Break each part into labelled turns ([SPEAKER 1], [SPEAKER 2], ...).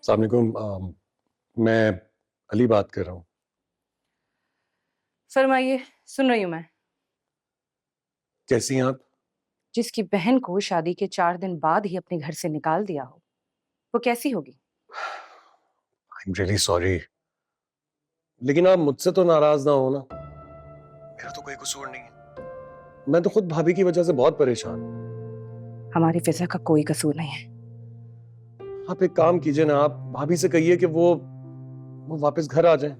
[SPEAKER 1] अस्सलाम वालेकुम। मैं अली बात कर रहा हूँ।
[SPEAKER 2] फरमाइए, सुन रही हूँ मैं।
[SPEAKER 1] कैसी हैं आप?
[SPEAKER 2] जिसकी बहन को शादी के 4 दिन बाद ही अपने घर से निकाल दिया हो, वो कैसी होगी?
[SPEAKER 1] आई एम रियली सॉरी, लेकिन आप मुझसे तो नाराज ना हो ना। मेरा तो कोई कसूर नहीं है। मैं तो खुद भाभी की वजह से बहुत परेशान हूँ।
[SPEAKER 2] हमारी फिजा का कोई कसूर नहीं है।
[SPEAKER 1] आप एक काम कीजिए ना, आप भाभी से कहिए कि वो वापस घर आ जाएं,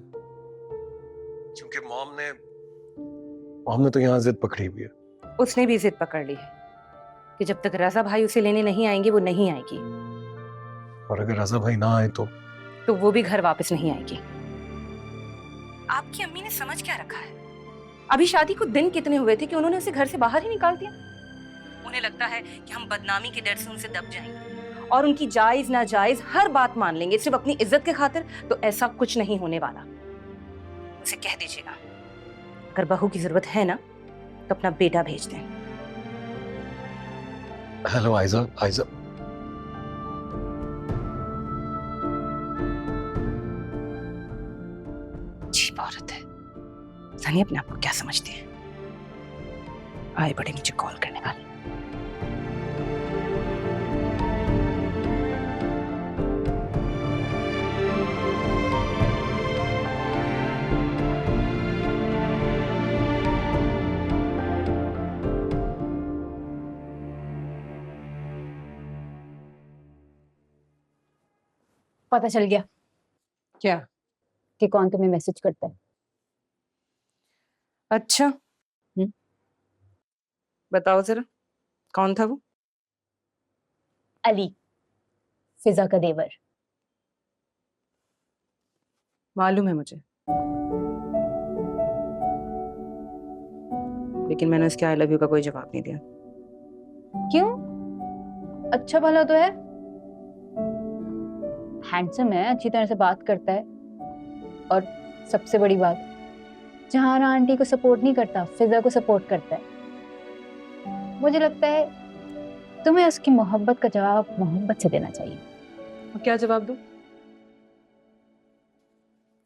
[SPEAKER 1] क्योंकि मॉम ने तो यहाँ जिद पकड़ी हुई है।
[SPEAKER 2] उसने भी जिद पकड़ ली है कि जब तक रजा भाई उसे लेने नहीं आएंगे वो नहीं आएगी।
[SPEAKER 1] और अगर रजा भाई ना आए
[SPEAKER 2] तो वो भी घर वापस नहीं आएगी। आपकी अम्मी ने समझ क्या रखा है? अभी शादी को दिन कितने हुए थे कि उन्होंने उसे घर से बाहर ही निकाल दिया? उन्हें लगता है कि हम बदनामी के डर से उनसे दब जाएंगे और उनकी जायज नाजायज हर बात मान लेंगे सिर्फ अपनी इज्जत के खातिर। तो ऐसा कुछ नहीं होने वाला। उसे कह दीजिएगा, अगर बहू की जरूरत है ना तो अपना बेटा भेज दें।
[SPEAKER 1] हेलो आयजा, आयजा।
[SPEAKER 2] अजीब औरत है, जानिए अपने आप को क्या समझती है। आए बड़े मुझे कॉल करने वाले।
[SPEAKER 3] पता चल गया
[SPEAKER 2] क्या?
[SPEAKER 3] कि कौन तुम्हें मैसेज करता है।
[SPEAKER 2] अच्छा, बताओ जरा, कौन था वो?
[SPEAKER 3] अली, फिजा का देवर।
[SPEAKER 2] मालूम है मुझे, लेकिन मैंने उसके आई लव यू का कोई जवाब नहीं दिया।
[SPEAKER 3] क्यों? अच्छा भला तो है, हैंडसम है, अच्छी तरह से बात करता है, और सबसे बड़ी बात, जहाना आंटी को सपोर्ट नहीं करता, फिजा को सपोर्ट करता है। मुझे लगता है तुम्हें उसकी मोहब्बत का जवाब मोहब्बत से देना चाहिए।
[SPEAKER 2] और क्या जवाब दूं?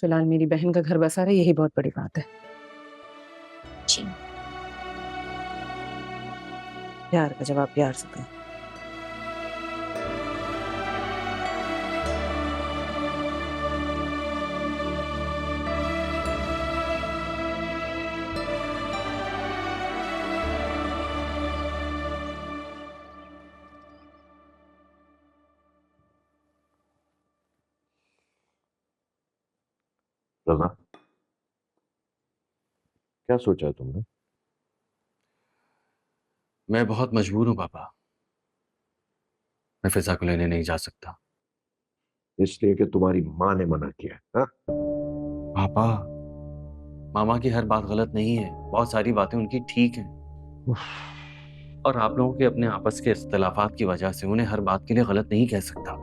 [SPEAKER 2] फिलहाल मेरी बहन का घर बसा रहे, यही बहुत बड़ी बात है।
[SPEAKER 3] जी।
[SPEAKER 2] प्यार का जवाब प्यार से दो।
[SPEAKER 4] रज़ा, क्या सोचा है तुमने?
[SPEAKER 5] मैं बहुत मजबूर हूँ पापा। मैं फिजा को लेने नहीं जा सकता।
[SPEAKER 4] इसलिए कि तुम्हारी माँ ने मना किया है, हाँ?
[SPEAKER 5] पापा, मामा की हर बात गलत नहीं है, बहुत सारी बातें उनकी ठीक हैं। और आप लोगों के अपने आपस के इख्तिलाफात की वजह से उन्हें हर बात के लिए गलत नहीं कह सकता।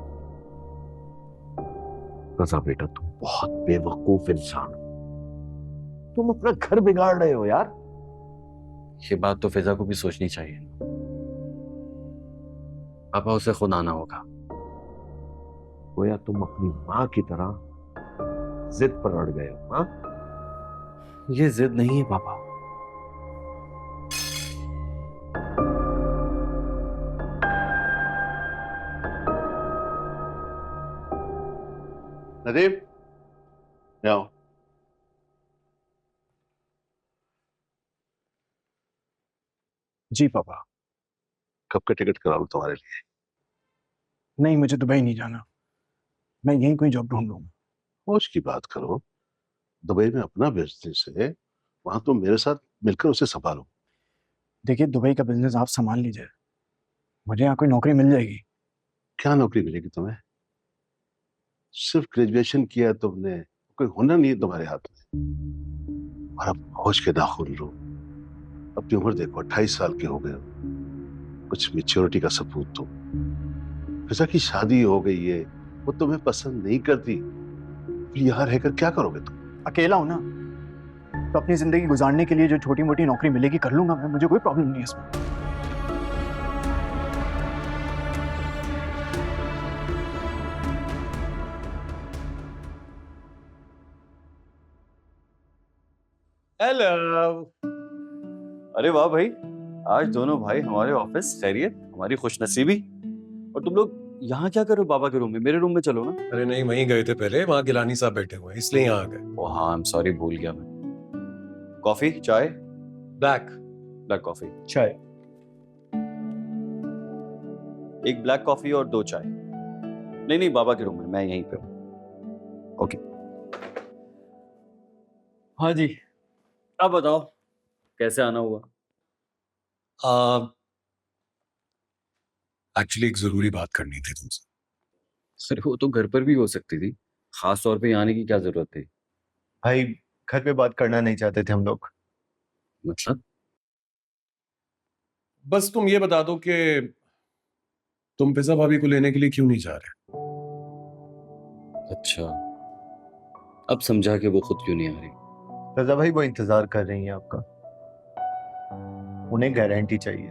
[SPEAKER 4] रज़ा बेटा, तुम बहुत बेवकूफ इंसान हो। तुम अपना घर बिगाड़ रहे हो यार।
[SPEAKER 5] ये बात तो फिजा को भी सोचनी चाहिए। पापा, उसे खुद आना होगा।
[SPEAKER 4] गोया तुम अपनी माँ की तरह जिद पर अड़ गए हो, हाँ?
[SPEAKER 5] ये जिद नहीं है पापा।
[SPEAKER 4] नदीम, आओ।
[SPEAKER 6] जी पापा।
[SPEAKER 4] कब का टिकट करा लूं तुम्हारे लिए?
[SPEAKER 6] नहीं, मुझे दुबई नहीं जाना, मैं यहीं कोई जॉब ढूंढ लूंगा।
[SPEAKER 4] होश की बात करो। दुबई में अपना बिजनेस है, वहां तुम मेरे साथ मिलकर उसे संभालो।
[SPEAKER 6] देखिए, दुबई का बिजनेस आप संभाल लीजिए, मुझे यहाँ कोई नौकरी मिल जाएगी।
[SPEAKER 4] क्या नौकरी मिलेगी तुम्हें? सिर्फ ग्रेजुएशन किया है तुमने, कोई हुनर नहीं है तुम्हारे हाथ में। और अब होश के नाखून लो। अपनी उम्र देखो, 28 साल के हो गए हो। कुछ मेच्योरिटी का सबूत दो। फिजा की शादी हो गई है, वो तुम्हें पसंद नहीं करती, फिर यहाँ रहकर क्या करोगे तुम?
[SPEAKER 6] अकेला हूं ना, तो अपनी जिंदगी गुजारने के लिए जो छोटी मोटी नौकरी मिलेगी कर लूंगा मैं, मुझे कोई प्रॉब्लम नहीं है इसमें।
[SPEAKER 1] हेलो।
[SPEAKER 5] अरे वाह भाई, आज दोनों भाई हमारे ऑफिस, खैरियत, हमारी खुशनसीबी। और तुम लोग यहाँ क्या कर रहे हो बाबा के रूम में? मेरे रूम में चलो ना।
[SPEAKER 1] अरे नहीं, वहीं गए थे पहले, वहां गिलानी साहब बैठे हुए हैं, इसलिए यहाँ आ गए।
[SPEAKER 5] ओ हाँ, आई एम सॉरी, भूल गया मैं। कॉफी, चाय?
[SPEAKER 1] ब्लैक।
[SPEAKER 5] Black coffee.
[SPEAKER 6] चाय।
[SPEAKER 5] एक ब्लैक कॉफी और 2 चाय। नहीं नहीं, बाबा के रूम में, मैं यहीं पे हूँ। ओके। हाँ जी, अब बताओ कैसे आना हुआ?
[SPEAKER 1] एक्चुअली एक जरूरी बात करनी थी तुमसे।
[SPEAKER 5] अरे वो तो घर पर भी हो सकती थी, खास तौर पे यहाँ आने की क्या जरूरत थी?
[SPEAKER 6] भाई घर पे बात करना नहीं चाहते थे हम लोग।
[SPEAKER 5] मतलब?
[SPEAKER 1] बस तुम ये बता दो कि तुम फिजा भाभी को लेने के लिए क्यों नहीं जा रहे?
[SPEAKER 5] अच्छा, अब समझा कि वो खुद क्यों नहीं आ रही।
[SPEAKER 6] रजा भाई वो इंतजार कर रही हैं आपका। उन्हें गारंटी चाहिए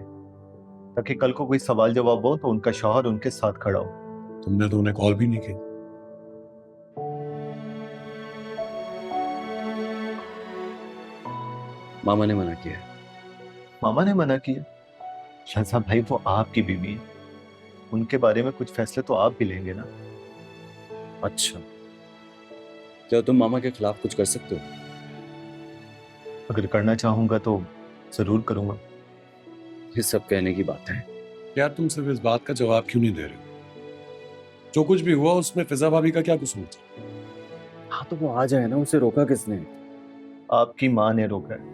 [SPEAKER 6] ताकि कल को कोई सवाल जवाब हो तो उनका शौहर उनके साथ खड़ा हो।
[SPEAKER 1] तुमने तो उन्हें कॉल भी नहीं की।
[SPEAKER 5] मामा ने मना किया है।
[SPEAKER 6] मामा ने मना किया? रजा भाई वो आपकी बीवी है, उनके बारे में कुछ फैसले तो आप भी लेंगे ना।
[SPEAKER 5] अच्छा, क्या तुम मामा के खिलाफ कुछ कर सकते हो?
[SPEAKER 6] अगर करना चाहूंगा तो जरूर करूंगा।
[SPEAKER 5] ये सब कहने की बात है।
[SPEAKER 1] यार तुम सिर्फ इस बात का जवाब क्यों नहीं दे रहे? जो कुछ भी हुआ उसमें फिजा भाभी का क्या कसूर था?
[SPEAKER 5] हाँ तो वो आ जाए ना, उसे रोका किसने?
[SPEAKER 6] आपकी माँ ने रोका है।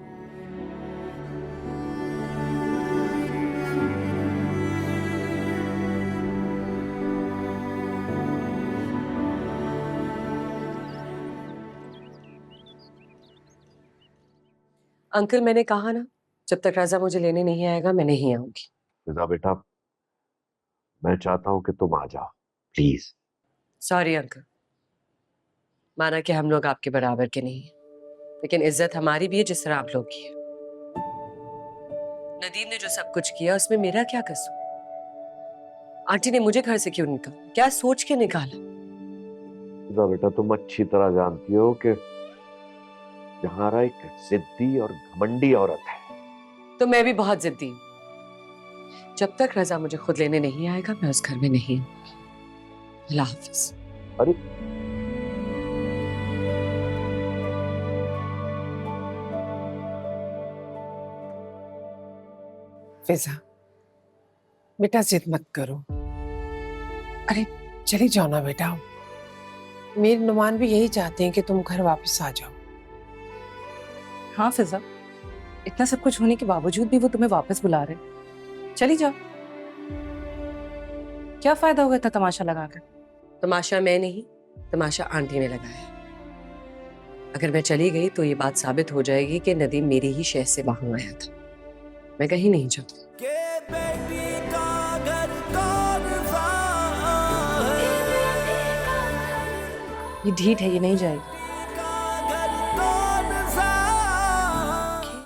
[SPEAKER 7] अंकल मैंने कहा ना, जब तक राजा मुझे लेने नहीं आएगा मैं नहीं आऊंगी।
[SPEAKER 4] फिजा बेटा, मैं चाहता हूं कि तुम आ जाओ प्लीज।
[SPEAKER 7] सॉरी अंकल, माना कि हम लोग आपके बराबर के नहीं हैं, लेकिन इज्जत हमारी भी है जिस तरह आप लोग की है। नदीम ने जो सब कुछ किया उसमें मेरा क्या कसूर? आंटी ने मुझे घर से क्यों निकाला? क्या सोच के निकाला?
[SPEAKER 4] फिजा बेटा, तुम अच्छी तरह जानती हो कि जहारा एक जिद्दी और घमंडी औरत है।
[SPEAKER 7] तो मैं भी बहुत जिद्दी हूं। जब तक रजा मुझे खुद लेने नहीं आएगा मैं उस घर में नहीं आऊंगी। अल्लाह हाफिज।
[SPEAKER 4] अरे
[SPEAKER 8] फिजा बेटा, जिद मत करो। अरे चली जाओ ना बेटा। मीर नुमान भी यही चाहते हैं कि तुम घर वापस आ जाओ।
[SPEAKER 2] हाँ फिजा, इतना सब कुछ होने के बावजूद भी वो तुम्हें वापस बुला रहे। चली जाओ, क्या फायदा होगा इतना तमाशा लगाकर?
[SPEAKER 7] तमाशा मैं नहीं, तमाशा आंटी ने लगाया है। अगर मैं चली गई तो ये बात साबित हो जाएगी कि नदीम मेरी ही शहर से बाहर आया था। मैं कहीं नहीं जाऊँ।
[SPEAKER 2] ये ढीठ है, ये नहीं जाएगी।